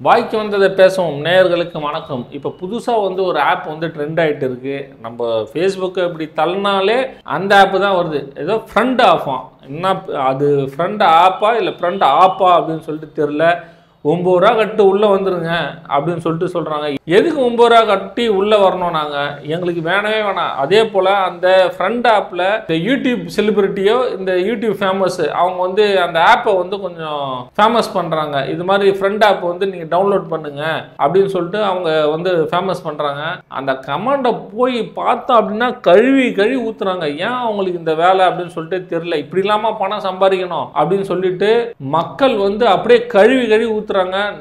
வாய்க்கு வந்ததை பேசுவோம் நேயர்களுக்கு வணக்கம். இப்போ புதுசாக வந்து ஒரு ஆப் வந்து ட்ரெண்ட் ஆகிட்டு இருக்கு. நம்ம ஃபேஸ்புக்கை இப்படி தள்ளினாலே அந்த ஆப்பு தான் வருது. ஏதோ ஃப்ரெண்ட் ஆஃபா, என்ன அது ஃப்ரெண்ட் ஆப்பா இல்லை ஃப்ரெண்ட் ஆப்பா அப்படின்னு சொல்லிட்டு தெரில. 9 ரூபா கட்டு உள்ளே வந்துருங்க அப்படின்னு சொல்லிட்டு சொல்கிறாங்க. எதுக்கு 9 ரூபா கட்டி உள்ளே வரணும்? நாங்கள் எங்களுக்கு வேணவே வேணாம். அதே போல் அந்த ஃப்ரெண்ட் ஆப்பில் இந்த யூடியூப் செலிபிரிட்டியோ இந்த யூடியூப் ஃபேமஸ் அவங்க வந்து அந்த ஆப்பை வந்து கொஞ்சம் ஃபேமஸ் பண்ணுறாங்க. இது மாதிரி ஃப்ரெண்ட் ஆப் வந்து நீங்கள் டவுன்லோட் பண்ணுங்க அப்படின்னு சொல்லிட்டு அவங்க வந்து ஃபேமஸ் பண்ணுறாங்க. அந்த கமெண்டை போய் பார்த்தோம் அப்படின்னா கழுவி ஊற்றுறாங்க. ஏன் அவங்களுக்கு இந்த வேலை அப்படின்னு சொல்லிட்டு தெரியல. இப்படி இல்லாமல் பணம் சம்பாதிக்கணும் அப்படின்னு சொல்லிட்டு மக்கள் வந்து அப்படியே கழுவி ஊற்றுறாங்க.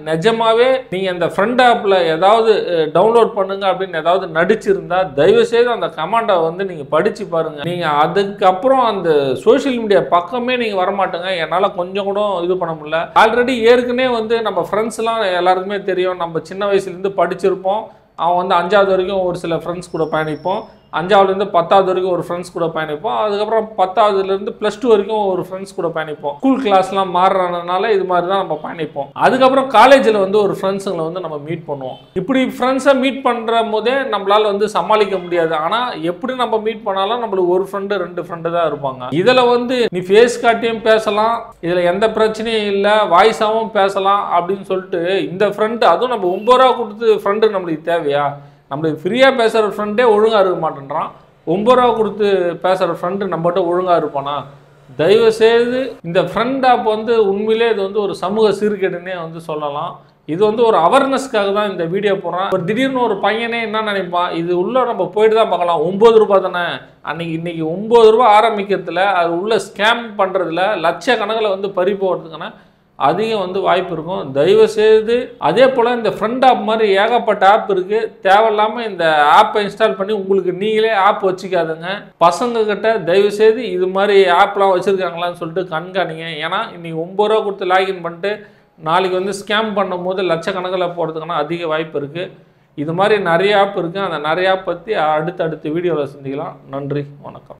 நிஜமாவே நீங்க அந்த ஃப்ரெண்ட் ஆப்ல ஏதாவது டவுன்லோட் பண்ணுங்க அப்படின்னு ஏதாவது நடிச்சிருந்தா தயவு செய்து அந்த கமெண்டை வந்து நீங்க படிச்சு பாருங்க. நீங்க அதுக்கப்புறம் அந்த சோசியல் மீடியா பக்கமே நீங்க வரமாட்டேங்க. என்னால கொஞ்சம் கூட இது பண்ண முடியல. ஆல்ரெடி ஏற்கனவே வந்து நம்ம ஃப்ரெண்ட்ஸ் எல்லாம் எல்லாருக்குமே தெரியும். நம்ம சின்ன வயசுல இருந்து படிச்சிருப்போம். அவன் வந்து 5வது வரைக்கும் ஒரு சில ஃப்ரெண்ட்ஸ் கூட பயணிப்போம். 5வதுலேருந்து 10வது வரைக்கும் ஒரு ஃப்ரெண்ட்ஸ் கூட பயணிப்போம். அதுக்கப்புறம் 10வதுலேருந்து +2 வரைக்கும் ஒரு ஃப்ரெண்ட்ஸ் கூட பயணிப்போம். ஸ்கூல் கிளாஸ்லாம் மாறுறதுனால இது மாதிரி தான் நம்ம பயணிப்போம். அதுக்கப்புறம் காலேஜில் வந்து ஒரு ஃப்ரெண்ட்ஸுங்களை வந்து நம்ம மீட் பண்ணுவோம். இப்படி ஃப்ரெண்ட்ஸை மீட் பண்ணுற போதே நம்மளால் வந்து சமாளிக்க முடியாது. ஆனால் எப்படி நம்ம மீட் பண்ணாலும் நம்மளுக்கு ஒரு ஃப்ரெண்டு 2 ஃப்ரெண்டு தான் இருப்பாங்க. இதில் வந்து நீ ஃபேஸ் காட்டியும் பேசலாம், இதில் எந்த பிரச்சனையும் இல்லை, வாய்ஸாகவும் பேசலாம் அப்படின்னு சொல்லிட்டு இந்த ஃப்ரெண்டு, அதுவும் நம்ம 9 ரூபா கொடுத்து ஃப்ரெண்டு நம்மளுக்கு தேவையா? நம்மளுக்கு ஃப்ரீயாக பேசுகிற ஃப்ரெண்டே ஒழுங்காக இருக்க மாட்டேன்றான். 9 ரூபா கொடுத்து பேசுகிற ஃப்ரெண்டு நம்மகிட்ட ஒழுங்காக இருப்பானா? தயவு செய்து இந்த ஃப்ரெண்ட் ஆப் வந்து உண்மையிலே இது வந்து ஒரு சமூக சீர்கேடுன்னே வந்து சொல்லலாம். இது வந்து ஒரு அவேர்னஸ்க்காக தான் இந்த வீடியோ போடுறான். ஒரு திடீர்னு ஒரு பையனே என்ன நினைப்பான், இது உள்ள நம்ம போயிட்டு தான் பார்க்கலாம். 9 ரூபா தானே. இன்னைக்கு 9 ரூபா ஆரம்பிக்கிறதுல அது உள்ள ஸ்கேம் பண்ணுறதுல லட்சக்கணக்கில் வந்து பறி போகிறதுக்கான அதிகம் வந்து வாய்ப்பு இருக்கும். தயவு செய்து அதே போல் இந்த ஃப்ரெண்ட் ஆப் மாதிரி ஏகப்பட்ட ஆப் இருக்குது. தேவையில்லாமல் இந்த ஆப்பை இன்ஸ்டால் பண்ணி உங்களுக்கு நீங்களே ஆப் வச்சுக்காதுங்க. பசங்க கிட்ட தயவு செய்து இது மாதிரி ஆப்லாம் வச்சுருக்காங்களான்னு சொல்லிட்டு கண்காணிங்க. ஏன்னா இன்றைக்கி 9 ரூபா கொடுத்து லாகின் பண்ணிட்டு நாளைக்கு வந்து ஸ்கேம் பண்ணும் போது லட்சக்கணக்கில் போகிறதுக்கான அதிக வாய்ப்பு இருக்குது. இது மாதிரி நிறைய ஆப் இருக்குது. அந்த நிறைய ஆப் பற்றி அடுத்த வீடியோவில் சந்திக்கலாம். நன்றி, வணக்கம்.